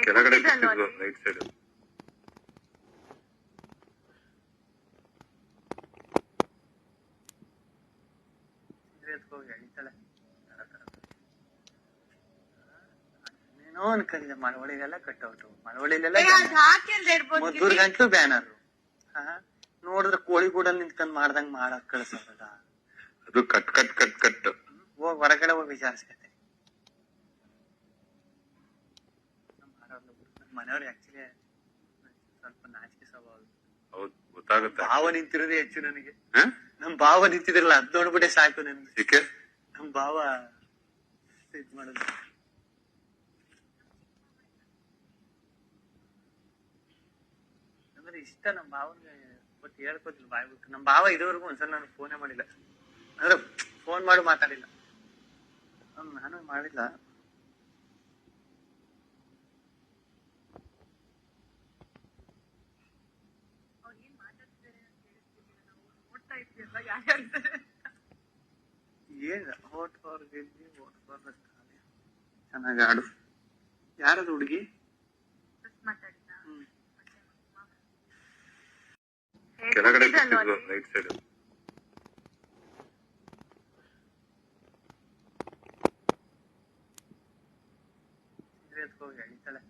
ಕೆಳಗಡೆ ಕೂತಿದ್ಲು right side. ಏನೋ ಅನ್ಕೊಂಡಿದ್ದೆ ಮಳವಳ್ಳಿಗೆಲ್ಲ ಕಟ್ಔಟು, ಮಳವಳ್ಳಿಲೆಲ್ಲ 3 ಗಂಟಲು ಬ್ಯಾನರ್. ನೋಡಿದ್ರೆ ಕೋಳಿಗೂಡಲ್ಲಿ ನಿಂತ್ಕೊಂಡ್ ಮಾಡ್ದಂಗ್ ಮಾಡಕ್ ಕಳ್ಸೋದ. ಅದು ಕಟ್ ಕಟ್ ಕಟ್ ಕಟ್ ಹೋಗ್ ಹೊರಗಡೆ ಹೋಗಿ ವಿಚಾರಿಸ್ಕತೆ. ಮನೆಯವ್ರು ಆಕ್ಚುಲಿ ಸ್ವಲ್ಪ ನಾಚಿಕೆ ಸ್ವಭಾವ. ಹೌದು ಗೊತ್ತಾಗುತ್ತೆ. ಭಾವ ನಿಂತಿರೋದೇ ಹೆಚ್ಚು ನನಗೆ. ನಮ್ ಭಾವ ನಿಂತಿದ್ರಲ್ಲ ಅದ್ ನೋಡ್ಬಿಟ್ಟೆ ಸಾಕು ನನ್ಗೆ. ನಮ್ ಭಾವ ಇದ್ ಮಾಡೋದು. ಅಂದ್ರೆ ಇಷ್ಟ ನಮ್ ಭಾವನ್ಗೆ ಬಟ್ ಹೇಳ್ಕೋತಿಲ್ಲ ಬಾಯ್ಬಿಟ್ಟು. ನಮ್ ಭಾವ ಇದುವರೆಗೂ ಒಂದ್ಸಲ ನಾನು ಫೋನೇ ಮಾಡಿಲ್ಲ, ಅಂದ್ರೆ ಫೋನ್ ಮಾಡಿ ಮಾತಾಡಿಲ್ಲ. ನಾನು ಮಾಡಿಲ್ಲ. ಏನ್ ಓಟ್ ಫಾರ್ ಗೆಲ್ಲಿ ಓಟ್ ಫಾರ್ ಚೆನ್ನಾಗಿ ಆಡು. ಯಾರದು ಹುಡುಗಿ? ಕೆಳಗಡೆ ಕೂತಿದ್ಲು ರೈಟ್ ಸೈಡ್. ಹೋಗಿ ಎಳಿತಾಳೆ.